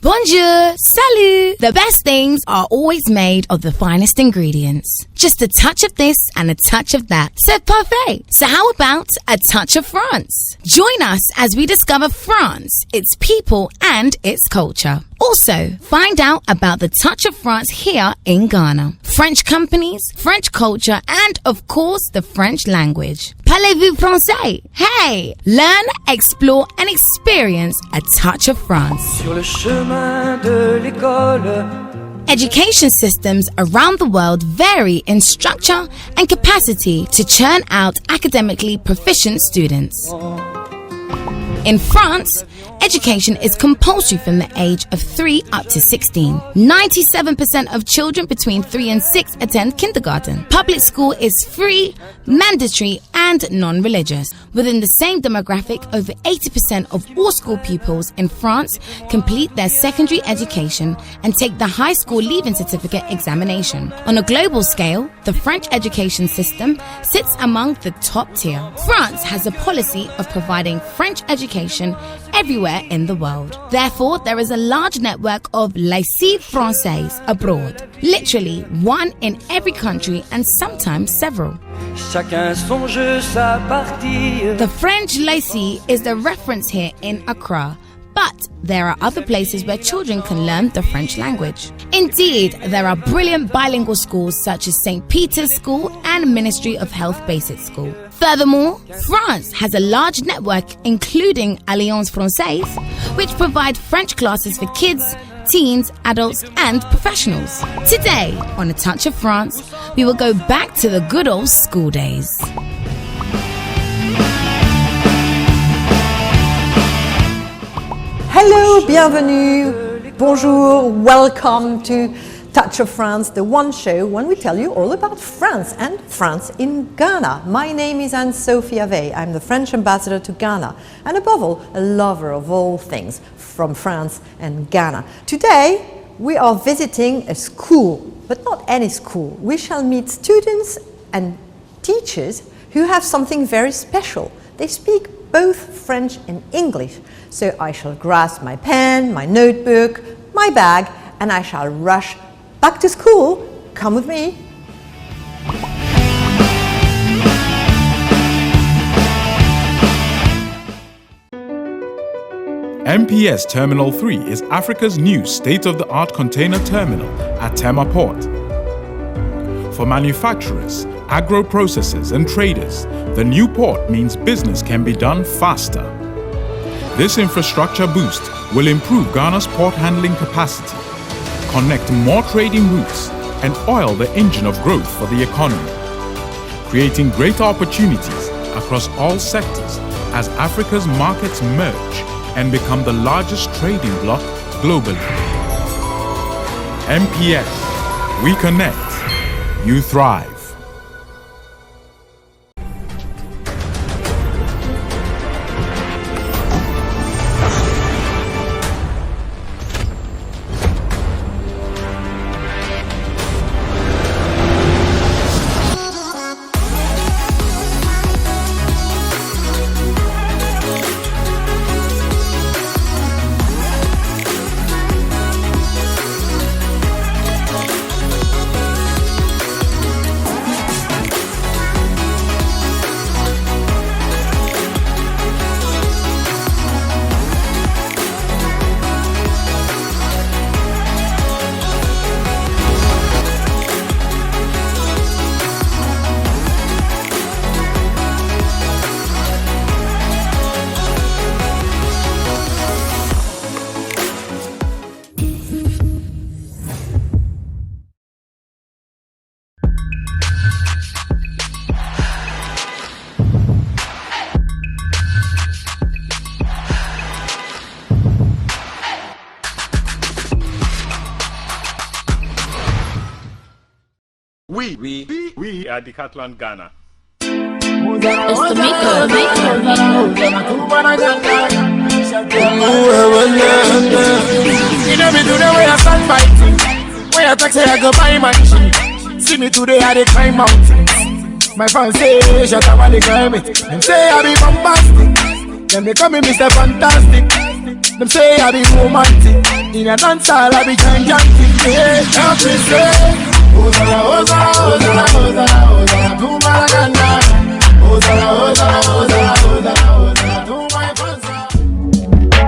Bonjour, salut. The best things are always made of the finest ingredients. Just a touch of this and a touch of that. C'est parfait. So how about a touch of France? Join us as we discover France, its people and its culture. Also, find out about the touch of France here in Ghana. French companies, French culture, and of course, the French language. Parlez-vous français? Hey! Learn, explore, and experience a touch of France. Sur le chemin de l'école. Education systems around the world vary in structure and capacity to churn out academically proficient students. In France, education is compulsory from the age of 3 up to 16. 97% of children between 3 and 6 attend kindergarten. Public school is free, mandatory, and non-religious. Within the same demographic, over 80% of all school pupils in France complete their secondary education and take the high school leaving certificate examination. On a global scale, the French education system sits among the top tier. France has a policy of providing French education everywhere in the world. Therefore, there is a large network of lycées français abroad, literally one in every country and sometimes several. Chacun son jeu, sa partie. The French lycée is the reference here in Accra, but there are other places where children can learn the French language. Indeed, there are brilliant bilingual schools such as St. Peter's School and Ministry of Health Basic School. Furthermore, France has a large network including Alliance Française, which provide French classes for kids, teens, adults, and professionals. Today, on A Touch of France, we will go back to the good old school days. Hello, bienvenue, bonjour, welcome to Touch of France, the one show when we tell you all about France and France in Ghana. My name is Anne-Sophie Avé. I'm the French ambassador to Ghana and above all, a lover of all things from France and Ghana. Today, we are visiting a school, but not any school. We shall meet students and teachers who have something very special. They speak both French and English. So I shall grasp my pen, my notebook, my bag, and I shall rush back to school. Come with me. MPS Terminal 3 is Africa's new state-of-the-art container terminal at Tema Port. For manufacturers, agro-processors and traders, the new port means business can be done faster. This infrastructure boost will improve Ghana's port handling capacity, connect more trading routes, and oil the engine of growth for the economy, creating greater opportunities across all sectors as Africa's markets merge and become the largest trading bloc globally. MPS, we connect, you thrive. We are Decathlon Ghana. It's the maker. You know me do the way I stand by things. When I talk say I go buy my machine. See me today I dey climb mountains. My fans say shut up while they climb it. Them say I be bombastic. Then they call me Mr. Fantastic. Them say I be romantic. In a dance hall I be gigantic. Yeah, help me say Ozala, Ozala, Ozala, Ozala, Ozala, to Maragana. Ozala, Ozala, Ozala, Ozala, Ozala, to my Franza.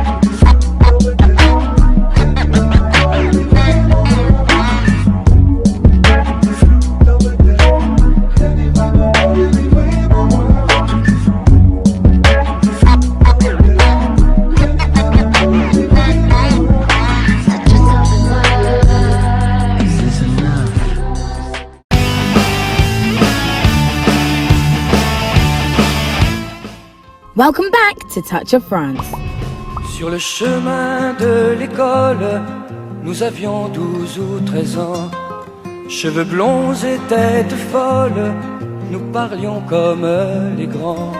Welcome back to Touch of France. Sur le chemin de l'école, nous avions 12 ou 13 ans. Cheveux blonds et tête folle, nous parlions comme les grands.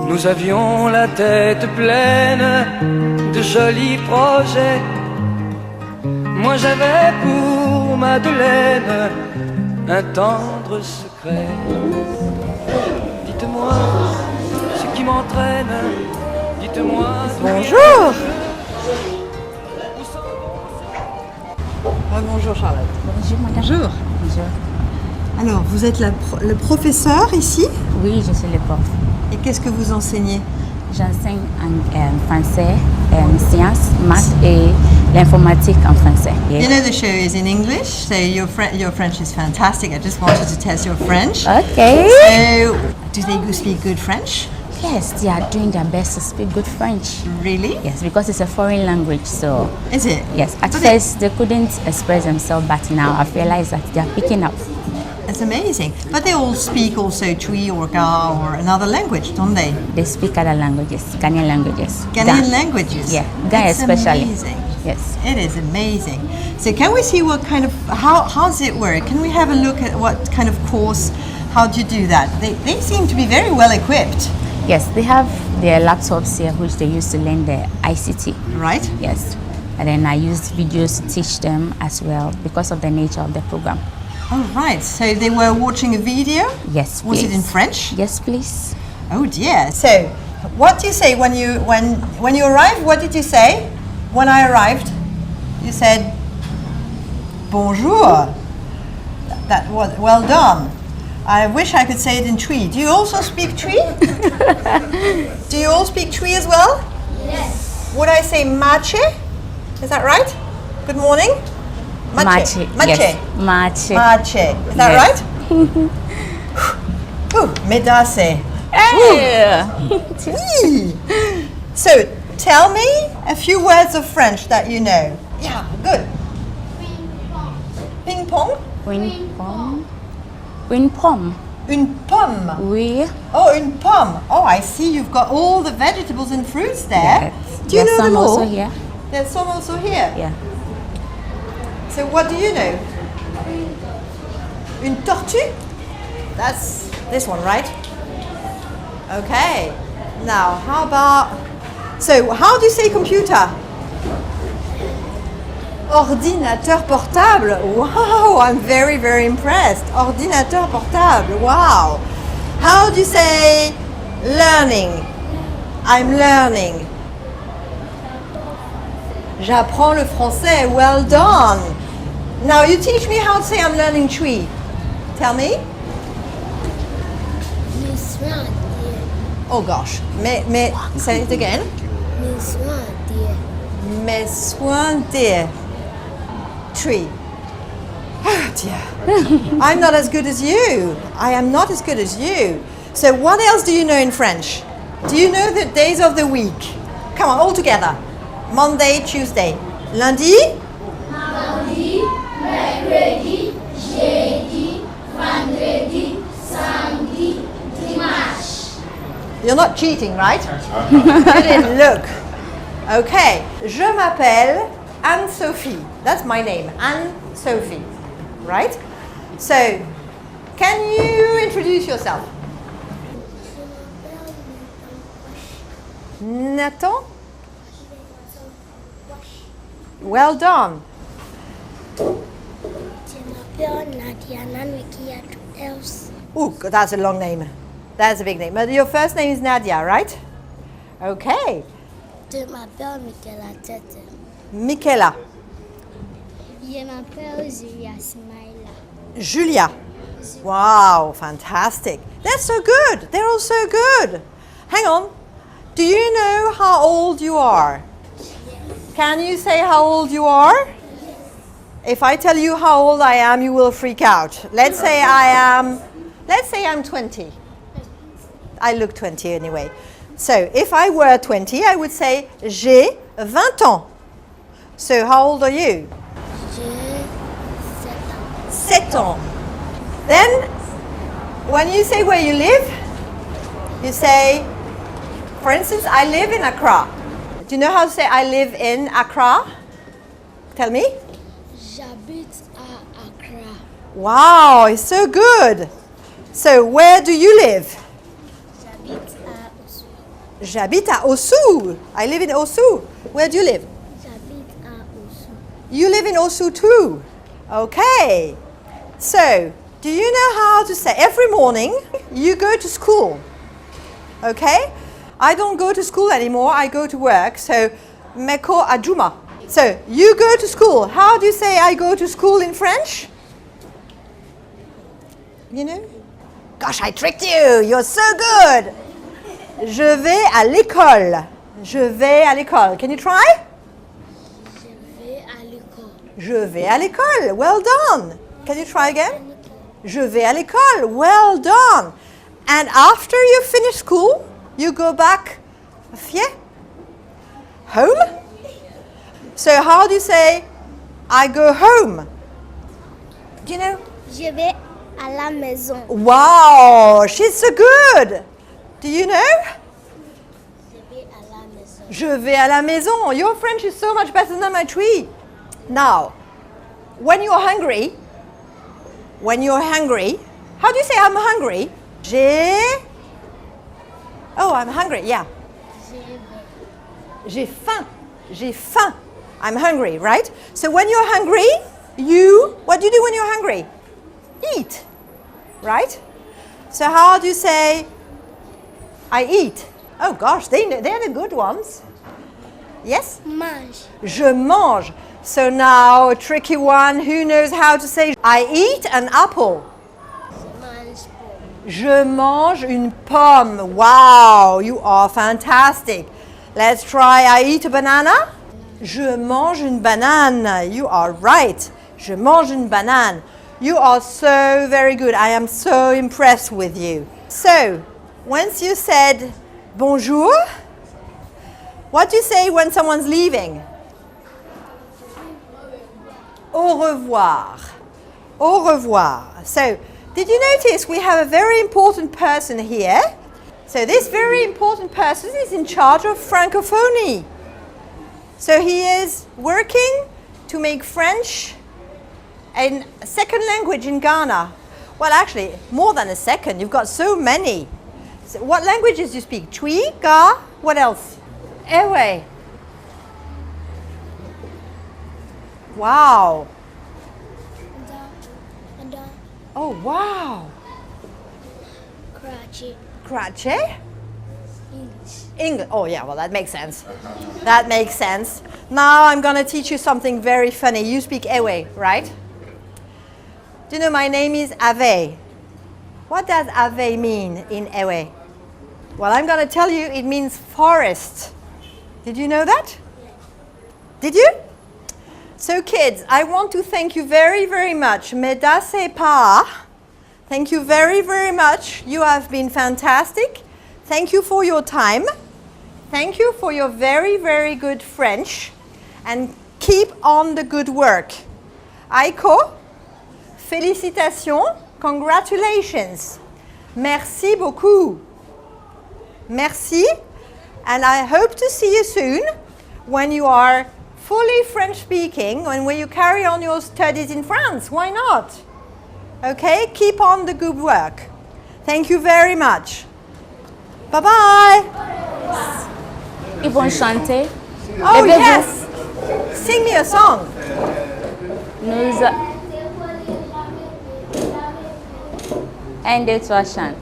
Nous avions la tête pleine de jolis projets. Moi j'avais pour Madeleine un tendre secret. Dites-moi ce qui m'entraîne. Dites-moi. Bonjour. Bonjour Charlotte. Bonjour, madame. Bonjour. Bonjour. Alors, vous êtes le professeur ici Oui, je suis le prof. et qu'est-ce que vous enseignez? J'enseigne en français, sciences, maths et l'informatique en français. You know the show is in English, so your French is fantastic. I just wanted to test your French. Okay. So, do they speak good French? Yes, they are doing their best to speak good French. Really? Yes, because it's a foreign language, so Is it? yes. At But first, they couldn't express themselves, but now I've realized that they are picking up. It's amazing. But they all speak also Twi or Ga or another language, don't they? They speak other languages, Ghanaian languages. Ghanaian Ga- languages? Yeah, Ga It's especially. amazing. Yes. It is amazing. So can we see what kind of, how does it work? Can we have a look at what kind of course, how do you do that? They seem to be very well equipped, Yes, they have their laptops here, which they use to learn the ICT. right? Yes. And then I used videos to teach them as well because of the nature of the program. Oh, right. So they were watching a video? Yes, Was it in please. French? Yes, please. Oh dear. So, what do you say when you arrived? What did you say? When I arrived, you said, "Bonjour." That was well done. I wish I could say it in Twi. Do you also speak Twi? Do you all speak Twi as well? Yes. Would I say mache? Is that right? Good morning. Mache. Mache. Yes. Mache. Mache. Is that Yes. right? Ooh, medase. Hey. So, tell me a few words of French that you know. Yeah, good. Ping pong. Une pomme. Une pomme. Une pomme. Oui. Oh, une pomme. Oh, I see you've got all the vegetables and fruits there. Yes. Do you There's know some them all? also here. There's some also here. Yeah. So, what do you know? Une tortue? That's this one, right? Okay. Now, how about... So, how do you say computer? Ordinateur portable. Wow, I'm very, very impressed. Ordinateur portable. Wow. How do you say learning? I'm learning. J'apprends le français. Well done. Now you teach me how to say I'm learning Twi. Tell me. Oh gosh. Mais, say it again. Mes soins dear. Twi. Oh dear. I'm not as good as you. I am not as good as you. So what else do you know in French? Do you know the days of the week? Come on, all together. Monday, Tuesday. Lundi? Mardi, mercredi, jeudi, vendredi, samedi, dimanche. You're not cheating, right? You didn't look. Okay. Je m'appelle Anne-Sophie. That's my name, Anne-Sophie. Right? So, can you introduce yourself? Nathan? Well done. Ooh, that's a long name. That's a big name. But your first name is Nadia, right? Okay. Je m'appelle Michaela Tete. Michaela. Je m'appelle Julia Smaila. Julia. Wow, fantastic. They're so good. They're all so good. Hang on. Do you know how old you are? Can you say how old you are? If I tell you how old I am, you will freak out. Let's say I'm 20. I look 20 anyway. So if I were 20, I would say j'ai 20 ans. So how old are you? J'ai 7 ans. 7 ans. Then when you say where you live, you say, for instance, I live in Accra. Do you know how to say I live in Accra? Tell me. J'habite à Accra. Wow, it's so good. So where do you live? J'habite à Osu. J'habite à Osu. I live in Osu. Where do you live? J'habite à Osu. You live in Osu too. Okay. So, do you know how to say every morning you go to school? Okay? I don't go to school anymore. I go to work. So, meko ajuma. So, you go to school. How do you say I go to school in French? You know? Gosh, I tricked you. You're so good. Je vais à l'école. Je vais à l'école. Can you try? Je vais à l'école. Je vais à l'école. Well done. Can you try again? Je vais à l'école. Well done. And after you finish school, you go back home? So how do you say I go home? Do you know? Je vais à la maison. Wow, she's so good. Do you know? Je vais à la maison. Je vais à la maison. Your French is so much better than my tree. Now, when you're hungry, how do you say I'm hungry? I'm hungry, yeah. J'ai faim. I'm hungry, right? So when you're hungry, what do you do when you're hungry? Eat, right? So how do you say I eat? Oh gosh, they're the good ones. Yes? Mange. Je mange. So now a tricky one. Who knows how to say I eat an apple? Je mange une pomme. Wow, you are fantastic. Let's try I eat a banana. Je mange une banane. You are right. Je mange une banane. You are so very good. I am so impressed with you. So, once you said bonjour, what do you say when someone's leaving? Au revoir. Au revoir. So, did you notice we have a very important person here? So this very important person is in charge of Francophonie. So he is working to make French a second language in Ghana. Well, actually, more than a second. You've got so many. So what languages do you speak? Twi, Ga, what else? Ewe. Wow. Oh, wow. Karachi. Karachi? English. English. Oh, yeah, well, that makes sense. That makes sense. Now I'm going to teach you something very funny. You speak Ewe, right? Do you know my name is Avé? What does Avé mean in Ewe? Well, I'm going to tell you it means forest. Did you know that? Did you? So kids, I want to thank you very, very much. Mesdames et pas. Thank you very, very much. You have been fantastic. Thank you for your time. Thank you for your very, very good French. And keep on the good work. Ayekoo, félicitations, congratulations. Merci beaucoup. Merci. And I hope to see you soon when you are fully French speaking and when you carry on your studies in France. Why not? Okay, keep on the good work. Thank you very much. Bye-bye. Ils vont chanter. Oh, yes. Sing me a song. Un, deux, trois, chante.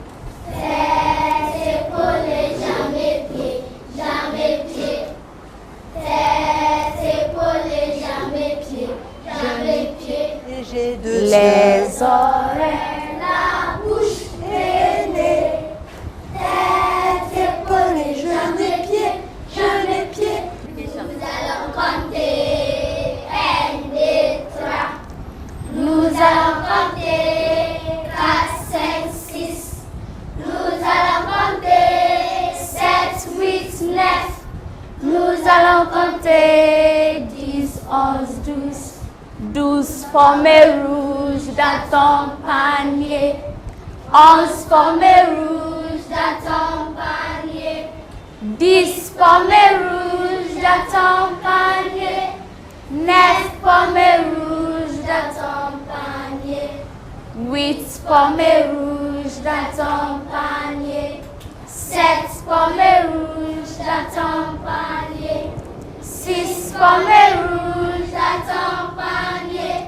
Nous allons compter 10, 11, 12. 12 formées rouges dans ton panier. 11 formées rouges dans ton panier. 10 formées rouges dans ton panier. 9 formées rouges dans ton panier. 8 formées rouges dans ton panier. 7 formées rouges dans ton panier. 6 formées rouges dans ton panier.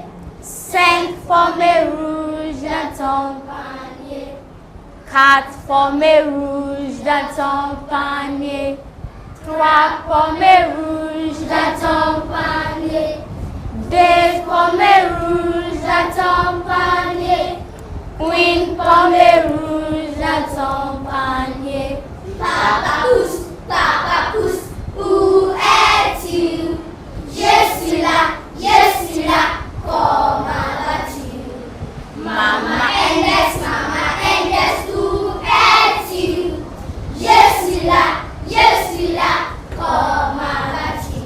5 formées rouges dans ton panier. 4 formées rouges dans ton panier. 3 formées rouges dans ton panier. 2 formées rouges dans ton panier. 1 formée rouge dans ton panier. Papa pousse, où es-tu? Je suis là, comment vas-tu? Maman Inès, où es-tu? Je suis là, comment vas-tu?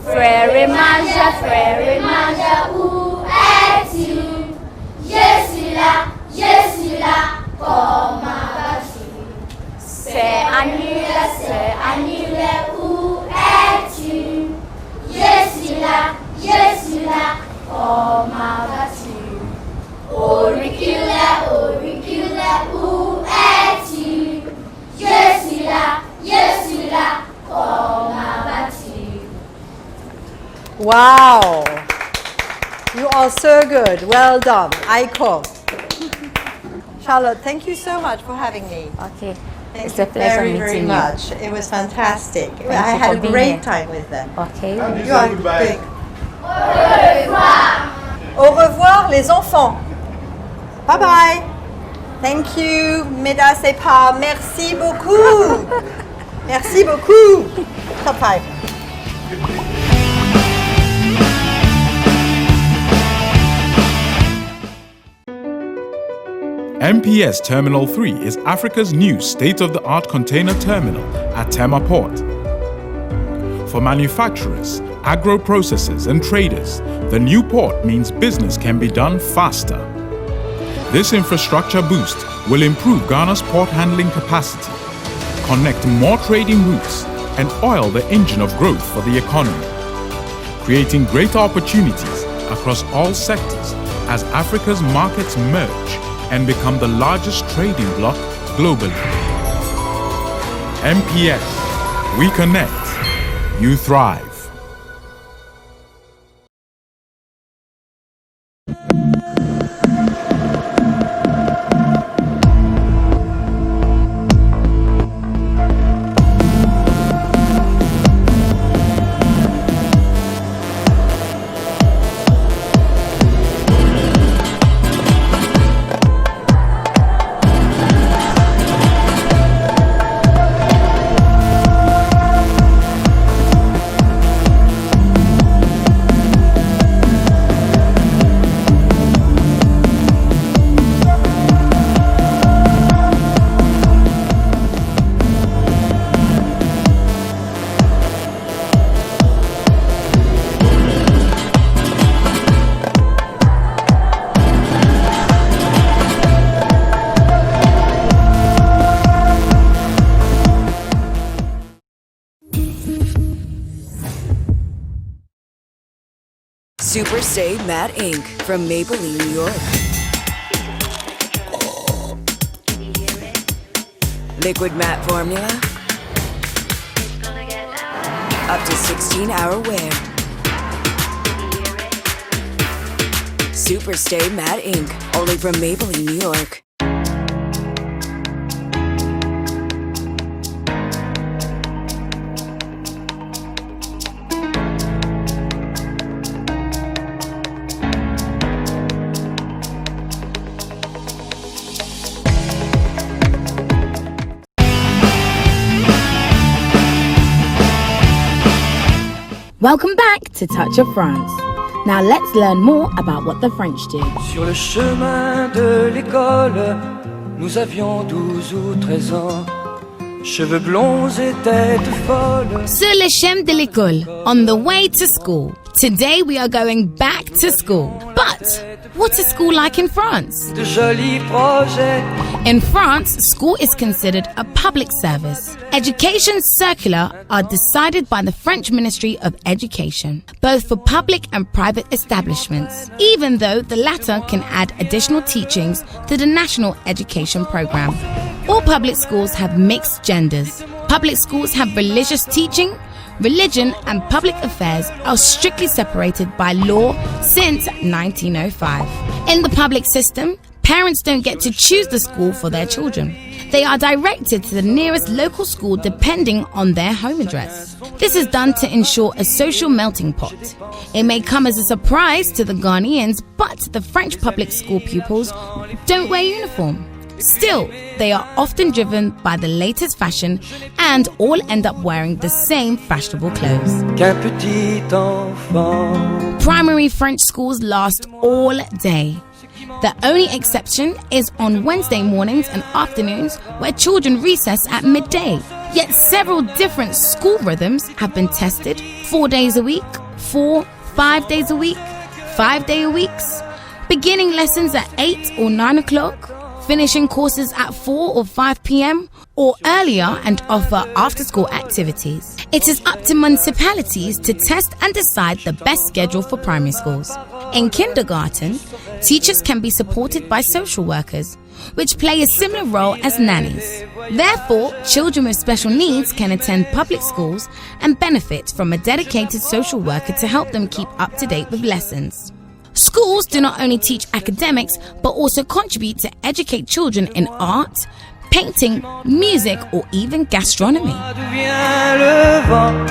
Frère et Manja, où es-tu? Je suis là, comment vas-tu? C'est annulé, où es-tu? Je suis là, comment vas-tu? Auriculaire, où es-tu? Je suis là, comment vas-tu? Wow! You are so good. Well done. Ayekoo. Charlotte, thank you so much for having me. Okay. Thank It's you a pleasure very, meeting very you. much. It was fantastic. I you had for a being great here. time with them. Okay. You are big. Au revoir, les enfants. Bye bye. Thank you, mesdames et pas. Merci beaucoup. Merci beaucoup. Top five. MPS Terminal 3 is Africa's new state-of-the-art container terminal at Tema Port. For manufacturers, agro-processors and traders, the new port means business can be done faster. This infrastructure boost will improve Ghana's port handling capacity, connect more trading routes, and oil the engine of growth for the economy, creating greater opportunities across all sectors as Africa's markets merge and become the largest trading bloc globally. MPS, we connect, you thrive. Super Stay Matte Ink from Maybelline, New York. Liquid matte formula. Up to 16-hour wear. Super Stay Matte Ink, only from Maybelline, New York. Welcome back to Touch of France. Now let's learn more about what the French do. Sur le chemin de l'école, nous avions 12 ou 13 ans. cheveux blonds et tête folle. Sur le chemin de l'école, on the way to school. Today we are going back to school. But what's a school like in France? De jolis projets. In France, school is considered a public service. Education circular are decided by the French Ministry of Education, both for public and private establishments, even though the latter can add additional teachings to the national education program. All public schools have mixed genders. Public schools have religious teaching. Religion and public affairs are strictly separated by law since 1905. In the public system, parents don't get to choose the school for their children. They are directed to the nearest local school depending on their home address. This is done to ensure a social melting pot. It may come as a surprise to the Ghanaians, but the French public school pupils don't wear uniform. Still, they are often driven by the latest fashion and all end up wearing the same fashionable clothes. Qu'un petit enfant. Primary French schools last all day. The only exception is on Wednesday mornings and afternoons where children recess at midday. Yet several different school rhythms have been tested: 4 days a week, 4, 5 days a week, 5-day a weeks, beginning lessons at 8 or 9 o'clock, finishing courses at 4 or 5 p.m. or earlier, and offer after-school activities. It is up to municipalities to test and decide the best schedule for primary schools. In kindergarten, teachers can be supported by social workers, which play a similar role as nannies. Therefore, children with special needs can attend public schools and benefit from a dedicated social worker to help them keep up to date with lessons. Schools do not only teach academics, but also contribute to educate children in art, painting, music, or even gastronomy. D'où vient le vent?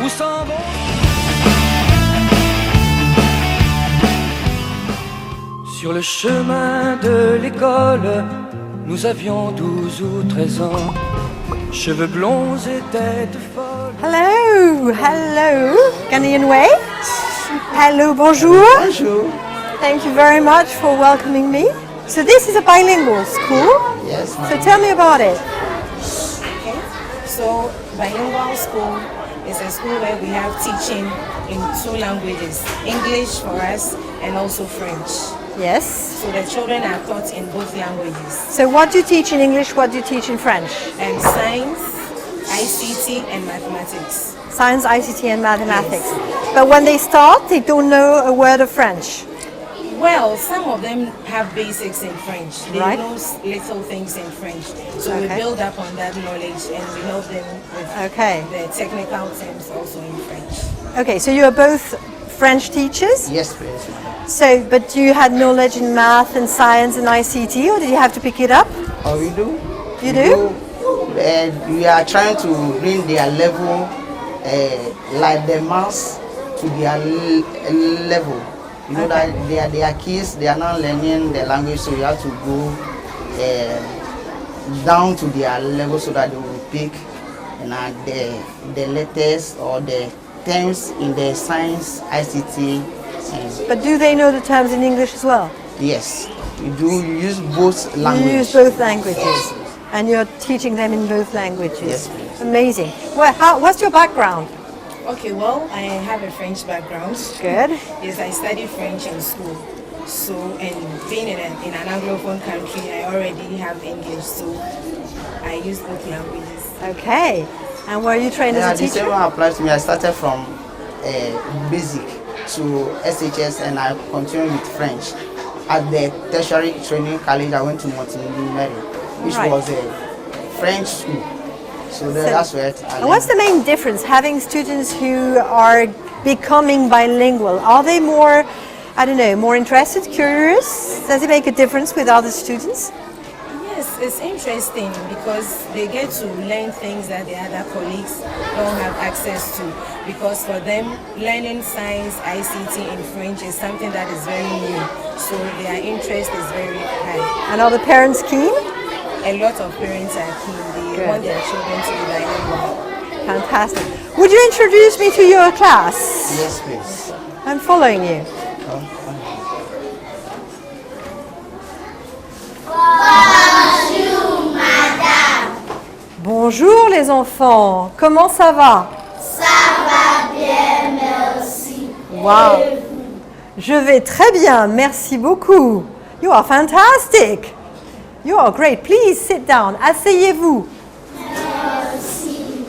Où s'en va? Sur le chemin de l'école, nous avions 12 ou 13 ans. Cheveux blonds et tête folle. Hello, hello, Ghanaian way. Hello, bonjour. Bonjour. Thank you very much for welcoming me. So this is a bilingual school. Yes. So tell me about it. Okay. So Bilingual school is a school where we have teaching in 2 languages, English for us and also French. Yes. So the children are taught in both languages. So what do you teach in English, what do you teach in French? And science, ICT and mathematics. Science, ICT and mathematics. Yes. But when they start, they don't know a word of French. Well, some of them have basics in French. They Right. know little things in French. So we Okay. build up on that knowledge and we help them with the technical terms also in French. Okay, so you are both French teachers? Yes, please. So, but you had knowledge in math and science and ICT, or did you have to pick it up? Oh, we do. You do? We are trying to bring their level, like the maths, to their level. You know that they are kids, they are not learning the language, so you have to go down to their level so that they will pick the letters or the terms in the science, ICT. But do they know the terms in English as well? Yes, you do. You use both languages. You use both languages, and you're teaching them in both languages. Yes, please. Amazing. Well, what's your background? Okay, well, I have a French background. Good. Yes, I studied French in school. So, and being in an Anglophone country, I already have English, so I use both languages. Okay. And were you trained as a teacher? The same one applies to me. I started from basic to SHS, and I continued with French. At the tertiary training college, I went to Montenegro, which was a French school. So that's where I learned. And what's the main difference having students who are becoming bilingual? Are they more, I don't know, more interested, curious? Does it make a difference with other students? Yes, it's interesting because they get to learn things that the other colleagues don't have access to. Because for them, learning science, ICT in French is something that is very new. So their interest is very high. And are the parents keen? A lot of parents are keen. They want their children to be bilingual. Fantastic. Would you introduce me to your class? Yes, please. I'm following you. Bonjour les enfants, comment ça va? Ça va bien, merci. Wow. Je vais très bien, merci beaucoup. You are fantastic. You are great. Please sit down. Asseyez-vous. Merci.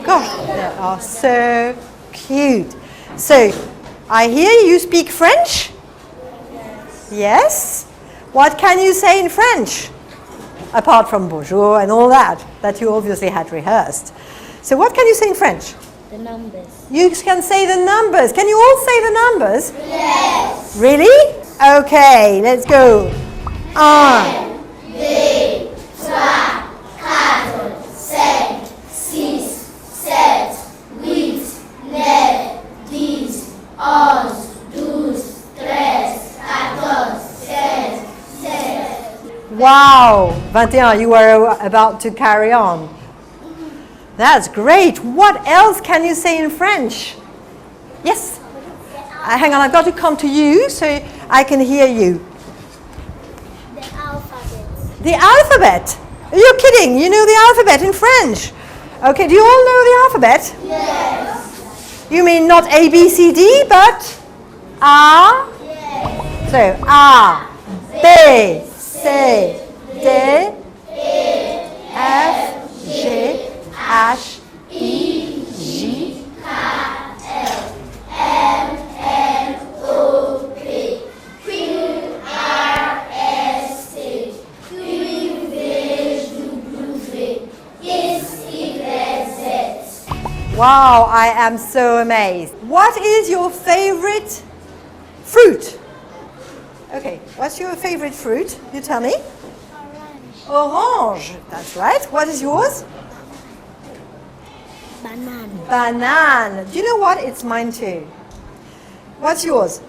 Gosh, they are so cute. So, I hear you speak French? Yes. What can you say in French? Apart from bonjour and all that you obviously had rehearsed. So what can you say in French? The numbers. You can say the numbers. Can you all say the numbers? Yes. Really? Okay, let's go. 1, 2, 3, 4, 5, 6, 7, 8, 9, 10, 11, 12, 13, 14, 16, 17. Wow, 21, you were about to carry on. That's great. What else can you say in French? Yes? Hang on, I've got to come to you so I can hear you. The alphabet. The alphabet? Are you kidding? You know the alphabet in French? Okay, do you all know the alphabet? Yes. You mean not A, B, C, D, but A? Yes. So A, B, C, D, F, G, H, I, J, L, M, N, O, P, Q, R, S, T, U, V, W, X, Y, Z. Wow, I am so amazed. What is your favorite fruit? Okay, what's your favorite fruit? You tell me. Orange. That's right. What is yours? Banana. Banana. Do you know what? It's mine too. What's yours?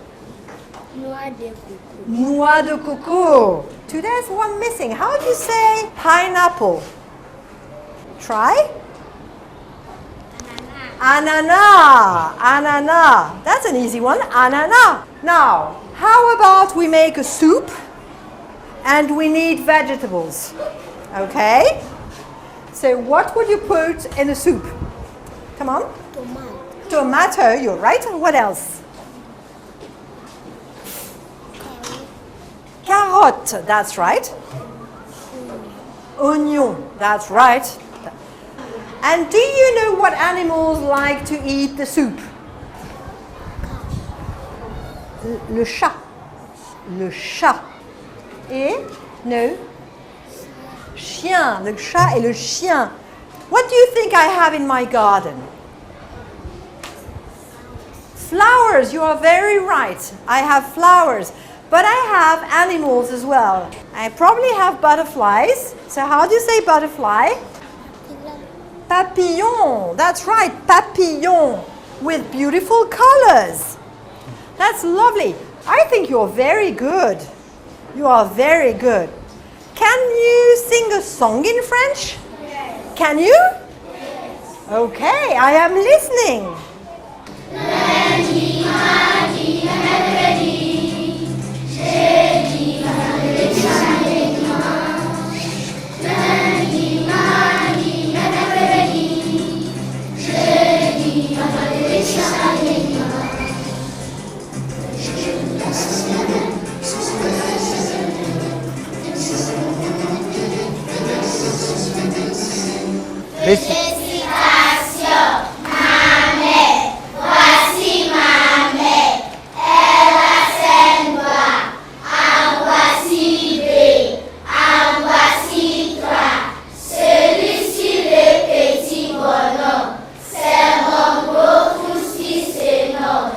Noix de coco. Noix de coco. There's one missing. How do you say pineapple? Try. Ananas. Ananas. That's an easy one. Ananas. Now, how about we make a soup and we need vegetables? Okay? So what would you put in a soup? Come on. Tomato. Tomato, you're right. What else? Carrot, that's right. Onion, that's right. And do you know what animals like to eat the soup? Le chat. Le chat. Et no. Chien. Le chat et le chien. What do you think I have in my garden? Flowers. You are very right. I have flowers. But I have animals as well. I probably have butterflies. So how do you say butterfly? Papillon. That's right. Papillon. With beautiful colors. That's lovely. I think you're very good. You are very good. Can you sing a song in French? Yes. Can you? Yes. Okay, I am listening. Lundi, mardi, mercredi, jeudi, vendredi, samedi, dimanche. Lundi, mardi, mercredi, jeudi, vendredi, samedi, dimanche. Félicitations, ma mère, voici ma mère, elle a 5 doigts, en voici 2, en voici 3, celui-ci le petit bonhomme, c'est mon beau fils se nomme,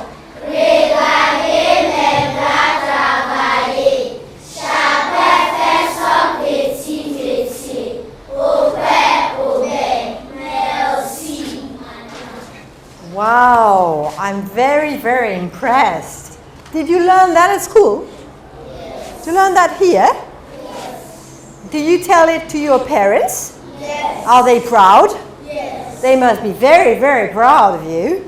regardez mes bras travailler, chacun fait son petit métier, au père, au père, merci. Wow, I'm very, very impressed. Did you learn that at school? Yes. Did you learn that here? Yes. Do you tell it to your parents? Yes. Are they proud? Yes. They must be very, very proud of you.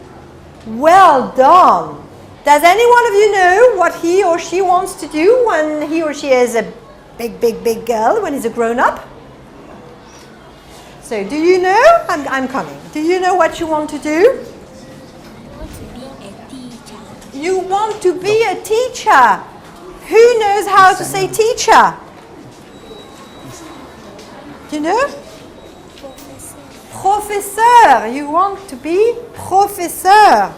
Well done. Does any one of you know what he or she wants to do when he or she is a big, big, big girl, when he's a grown-up? So do you know? I'm coming. Do you know what you want to do? You want to be a teacher. Who knows how to say teacher? Do you know? Professeur. You want to be professeur.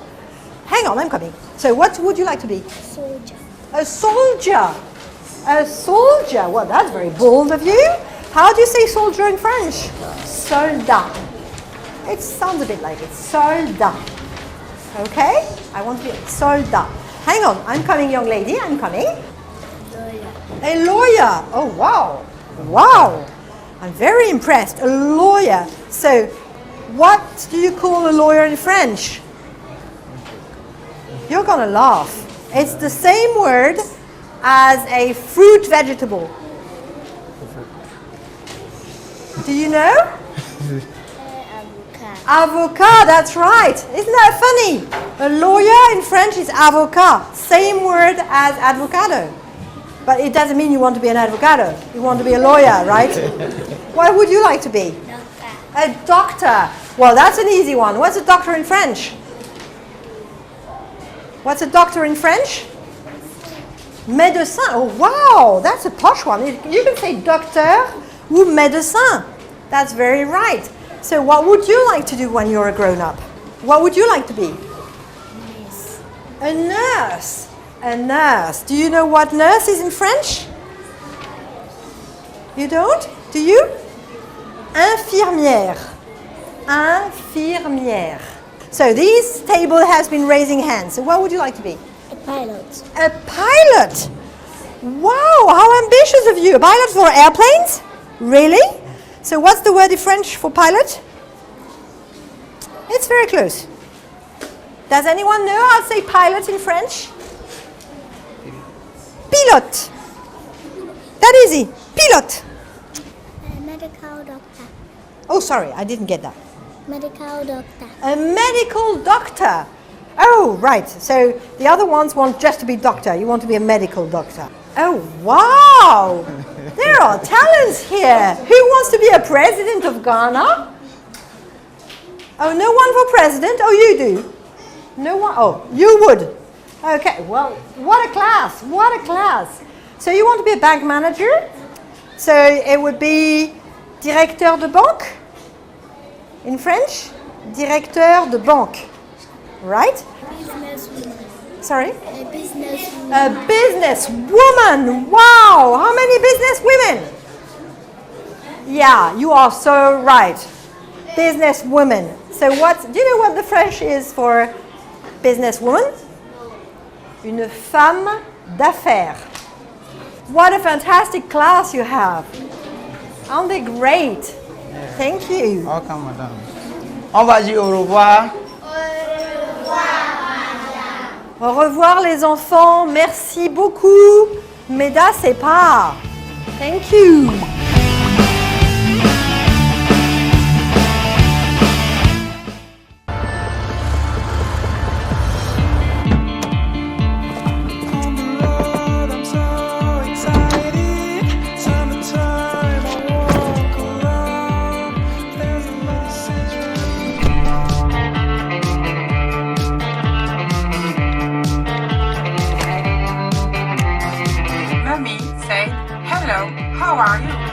Hang on, I'm coming. So what would you like to be? Soldier. A soldier. A soldier. Well, that's very bold of you. How do you say soldier in French? Soldat. It sounds a bit like it. Soldat. Okay? I want to be a soldat. Hang on, I'm coming, young lady. I'm coming. Lawyer. A lawyer. Oh, wow. Wow. I'm very impressed. A lawyer. So, what do you call a lawyer in French? You're going to laugh. It's the same word as a fruit vegetable. Do you know? Avocat, that's right. Isn't that funny? A lawyer in French is avocat. Same word as avocado. But it doesn't mean you want to be an avocado. You want to be a lawyer, right? What would you like to be? Doctor. A doctor. Well, that's an easy one. What's a doctor in French? What's a doctor in French? Médecin. Oh, wow. That's a posh one. You can say docteur ou médecin. That's very right. So what would you like to do when you're a grown-up? What would you like to be? Nurse. A nurse. A nurse. Do you know what nurse is in French? You don't? Do you? Infirmière. Infirmière. So this table has been raising hands. So what would you like to be? A pilot. A pilot. Wow, how ambitious of you. A pilot for airplanes? Really? So what's the word in French for pilot? It's very close. Does anyone know how to say pilot in French? Pilote. That easy. Pilote. A medical doctor. Oh, sorry, I didn't get that. Medical doctor. A medical doctor. Oh, right. So the other ones want just to be doctor. You want to be a medical doctor. Oh, wow. There are talents here. Who wants to be a president of Ghana? Oh, no one for president? Oh, you do? No one? Oh, you would. Okay, well, what a class. What a class. So you want to be a bank manager? So it would be directeur de banque? In French? Directeur de banque. Right? Businesswoman. Sorry? A businesswoman. A businesswoman. Wow. How many business women? Yeah, you are so right. Businesswoman. So do you know what the French is for businesswoman? Une femme d'affaires. What a fantastic class you have. Aren't they great? Thank you. Welcome, madame. On va dire au revoir. Au revoir les enfants. Merci beaucoup. Meda, c'est pas. Thank you. Hello, how are you?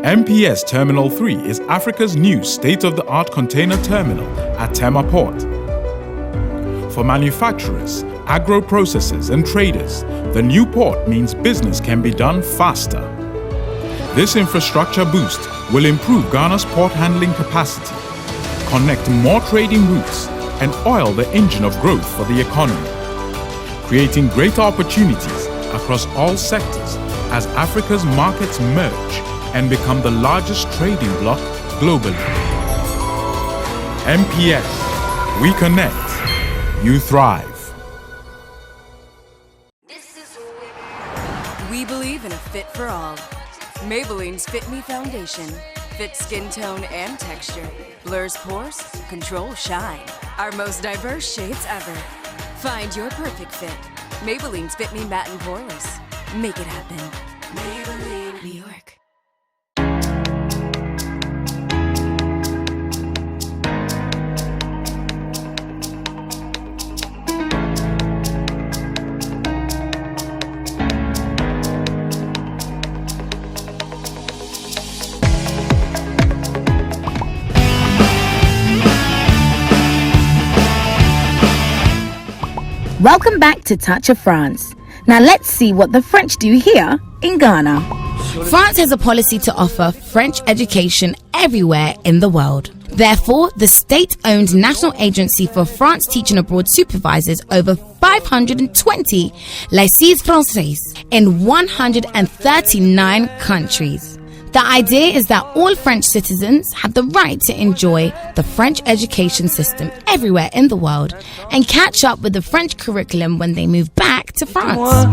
MPS Terminal 3 is Africa's new state-of-the-art container terminal at Tema Port. For manufacturers, agro-processors and traders, the new port means business can be done faster. This infrastructure boost will improve Ghana's port handling capacity, connect more trading routes, and oil the engine of growth for the economy. creating greater opportunities across all sectors as Africa's markets merge and become the largest trading bloc globally. MPS, we connect, you thrive. We believe in a fit for all. Maybelline's Fit Me Foundation. Fit skin tone and texture. Blurs pores, controls shine. Our most diverse shades ever. Find your perfect fit. Maybelline's Fit Me Matte and Poreless. Make it happen. Maybelline, New York. Welcome back to Touch of France. Now let's see what the French do here in Ghana. France has a policy to offer French education everywhere in the world. Therefore, the state-owned National Agency for France Teaching Abroad supervises over 520 lycées français in 139 countries. The idea is that all French citizens have the right to enjoy the French education system everywhere in the world and catch up with the French curriculum when they move back to France.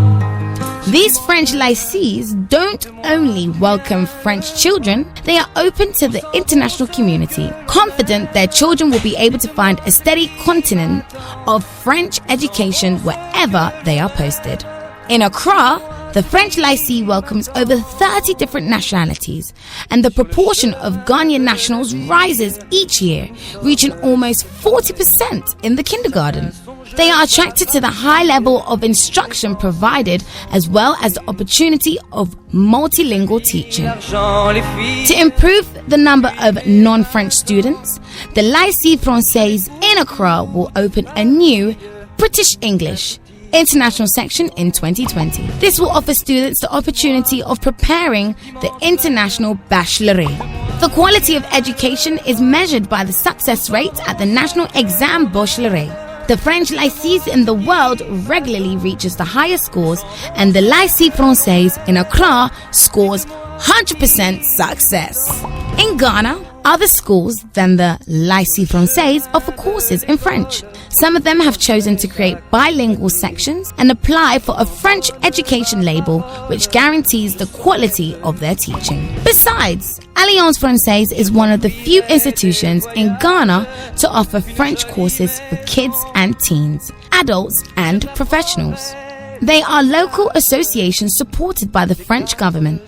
These French lycées don't only welcome French children, they are open to the international community, confident their children will be able to find a steady continent of French education wherever they are posted. In Accra, the French lycée welcomes over 30 different nationalities, and the proportion of Ghanaian nationals rises each year, reaching almost 40% in the kindergarten. They are attracted to the high level of instruction provided, as well as the opportunity of multilingual teaching. To improve the number of non-French students, the Lycée Français in Accra will open a new British English international section in 2020. This will offer students the opportunity of preparing the international baccalaureate. The quality of education is measured by the success rate at the National Exam Baccalaureate. The French lycées in the world regularly reaches the highest scores, and the Lycée Français in Accra scores 100% success. In Ghana, other schools than the Lycée Français offer courses in French. Some of them have chosen to create bilingual sections and apply for a French education label which guarantees the quality of their teaching. Besides, Alliance Française is one of the few institutions in Ghana to offer French courses for kids and teens, adults and professionals. They are local associations supported by the French government.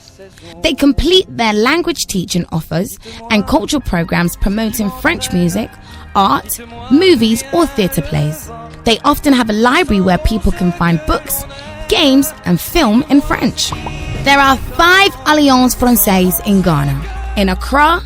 They complete their language teaching offers and cultural programs promoting French music, art, movies or theatre plays. They often have a library where people can find books, games and film in French. There are 5 Alliance Françaises in Ghana, in Accra,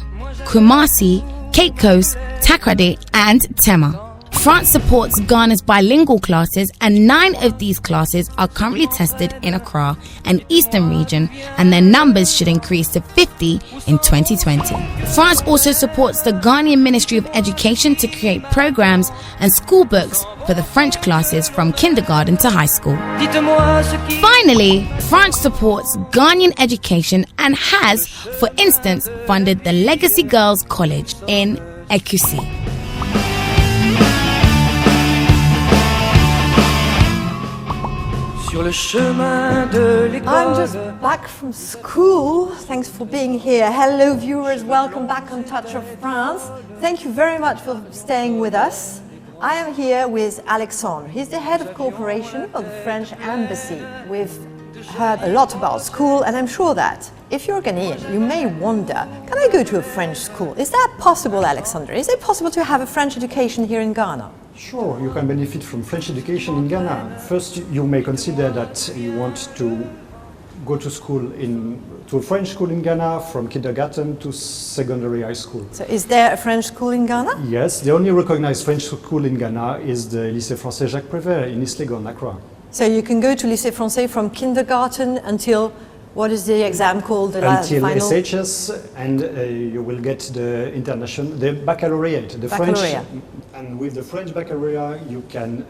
Kumasi, Cape Coast, Takoradi and Tema. France supports Ghana's bilingual classes, and 9 of these classes are currently tested in Accra and Eastern region, and their numbers should increase to 50 in 2020. France also supports the Ghanaian Ministry of Education to create programs and school books for the French classes from kindergarten to high school. Finally, France supports Ghanaian education and has, for instance, funded the Legacy Girls College in Ayekoo. I'm just back from school. Thanks for being here. Hello viewers, welcome back on Touch of France. Thank you very much for staying with us. I am here with Alexandre. He's the head of cooperation of the French Embassy. We've heard a lot about school, and I'm sure that if you're Ghanaian, you may wonder, can I go to a French school? Is that possible, Alexandre? Is it possible to have a French education here in Ghana? Sure, you can benefit from French education in Ghana. First, you may consider that you want to go to school to a French school in Ghana from kindergarten to secondary high school. So is there a French school in Ghana? Yes, the only recognized French school in Ghana is the Lycée Français Jacques Prévert in East Legon, Accra. So you can go to Lycée Français from kindergarten until What is the exam called? The Until final? SHS, and you will get the baccalaureate, the Baccalaureate. French, and with the French baccalaureate, you can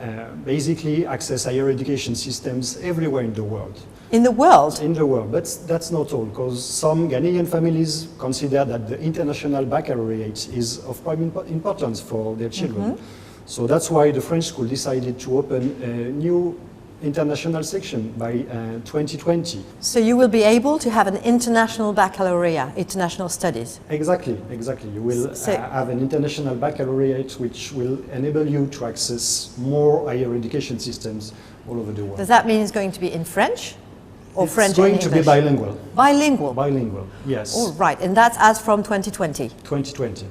basically access higher education systems everywhere in the world. In the world? In the world, but that's not all, because some Ghanaian families consider that the international baccalaureate is of prime importance for their children. So that's why the French school decided to open a new international section by 2020. So you will be able to have an international baccalaureate, international studies. Exactly. You will have an international baccalaureate which will enable you to access more higher education systems all over the world. Does that mean it's going to be in French? Or it's French going and to English? be bilingual. Bilingual? Bilingual, yes. All right, and that's as from 2020? 2020.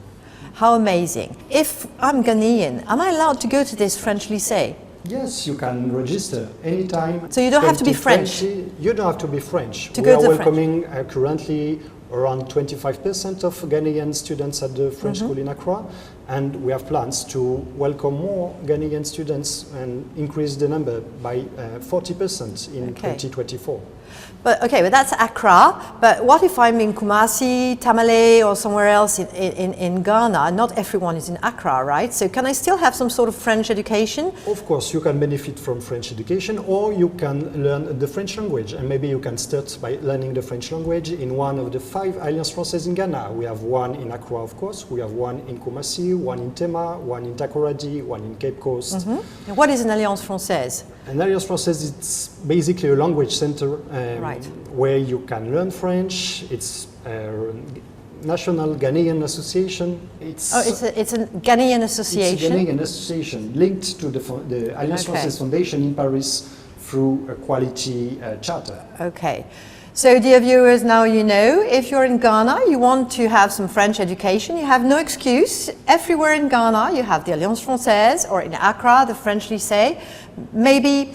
How amazing. If I'm Ghanaian, am I allowed to go to this French lycée? Yes, you can register anytime. So you don't have to be French? You don't have to be French. To we go are to welcoming currently around 25% of Ghanaian students at the French school in Accra, and we have plans to welcome more Ghanaian students and increase the number by 40% in 2024. But that's Accra. But what if I'm in Kumasi, Tamale, or somewhere else in Ghana? Not everyone is in Accra, right? So can I still have some sort of French education? Of course, you can benefit from French education, or you can learn the French language. And maybe you can start by learning the French language in one of the 5 Alliances Françaises in Ghana. We have one in Accra, of course. We have one in Kumasi, one in Tema, one in Takoradi, one in Cape Coast. And what is an Alliance Française? An Alliance Française is basically a language center where you can learn French. It's a National Ghanaian Association. It's a Ghanaian association? It's a Ghanaian association linked to the Alliance Française Foundation in Paris through a quality charter. Okay. So, dear viewers, now you know, if you're in Ghana, you want to have some French education, you have no excuse. Everywhere in Ghana, you have the Alliance Française, or in Accra, the French lycée. Maybe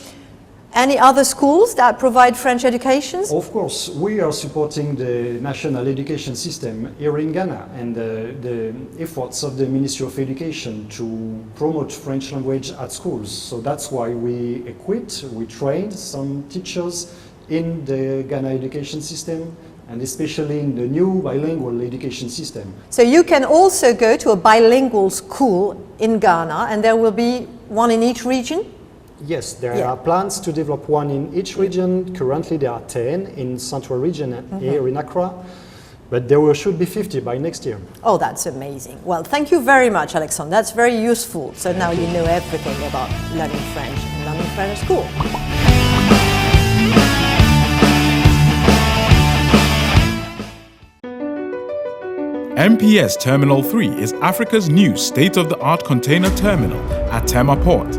any other schools that provide French education? Of course, we are supporting the national education system here in Ghana and the efforts of the Ministry of Education to promote French language at schools. So that's why we trained some teachers in the Ghana education system, and especially in the new bilingual education system. So you can also go to a bilingual school in Ghana, and there will be one in each region? Yes, there are plans to develop one in each region. Currently there are 10 in Central region here in Accra, but there should be 50 by next year. Oh, that's amazing. Well, thank you very much, Alexandre. That's very useful. So now you know everything about learning French and learning French at school. MPS Terminal 3 is Africa's new state-of-the-art container terminal at Tema Port.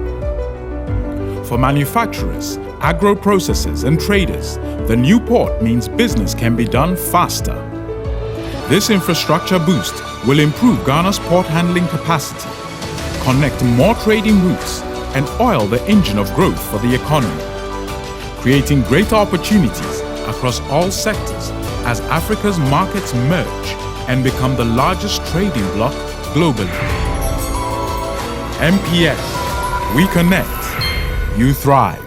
For manufacturers, agro-processors and traders, the new port means business can be done faster. This infrastructure boost will improve Ghana's port handling capacity, connect more trading routes, and oil the engine of growth for the economy, creating greater opportunities across all sectors as Africa's markets merge and become the largest trading bloc globally. MPS, we connect, you thrive.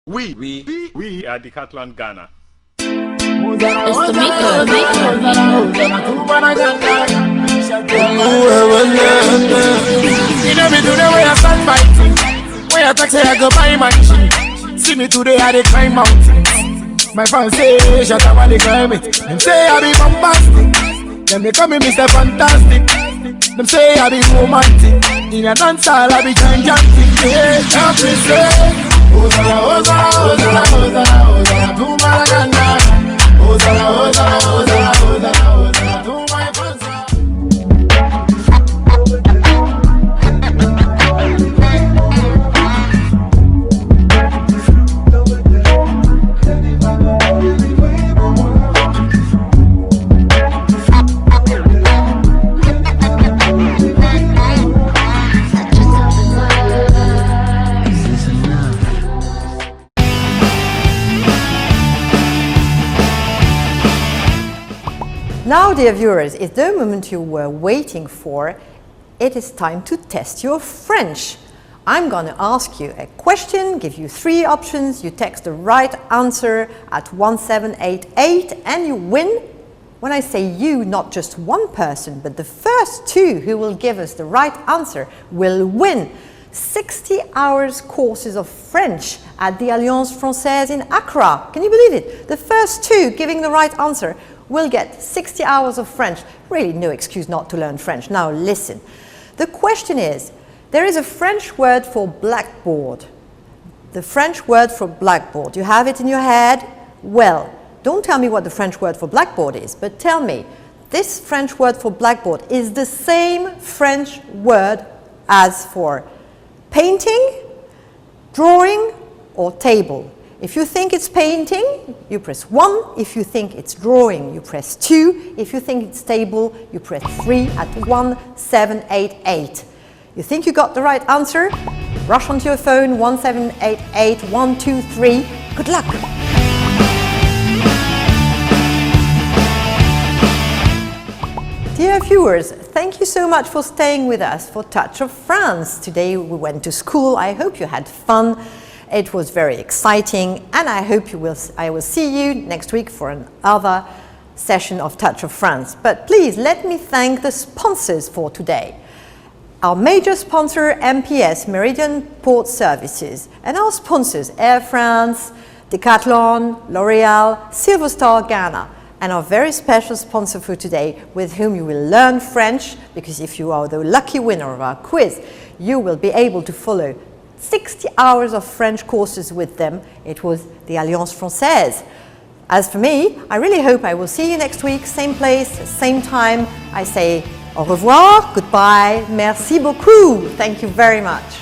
We are Decathlon Ghana. When I talk say I go buy my machine. See me today I dey climb mountains. My fans say shut up while they climb it. Them say I be bombastic. Them they call me Mr. Fantastic. Them say I be romantic. In a dance hall I be gigantic. Yeah, help me say Ozala, Ozala, Ozala, Ozala, Ozala, to Maragana. Ozala, Ozala, Ozala, Ozala, Ozala, to my fans. Now, dear viewers, it's the moment you were waiting for. It is time to test your French. I'm going to ask you a question, give you 3 options. You text the right answer at 1788 and you win. When I say you, not just one person, but the first 2 who will give us the right answer will win 60 hours courses of French at the Alliance Française in Accra. Can you believe it? The first 2 giving the right answer will get 60 hours of French. Really no excuse not to learn French. Now listen. The question is, there is a French word for blackboard. The French word for blackboard. You have it in your head? Well, don't tell me what the French word for blackboard is, but tell me, this French word for blackboard is the same French word as for painting, drawing, or table. If you think it's painting, you press 1. If you think it's drawing, you press 2. If you think it's table, you press 3 at 1788. You think you got the right answer? Rush onto your phone, 1788 123. Good luck! Dear viewers, thank you so much for staying with us for Touch of France. Today we went to school. I hope you had fun. It was very exciting, and I hope I will see you next week for another session of Touch of France. But please let me thank the sponsors for today. Our major sponsor, MPS, Meridian Port Services, and our sponsors, Air France, Decathlon, L'Oréal, Silver Star Ghana, and our very special sponsor for today, with whom you will learn French, because if you are the lucky winner of our quiz, you will be able to follow 60 hours of French courses with them. It was the Alliance Française. As for me, I really hope I will see you next week, same place, same time. I say au revoir, goodbye, merci beaucoup. Thank you very much.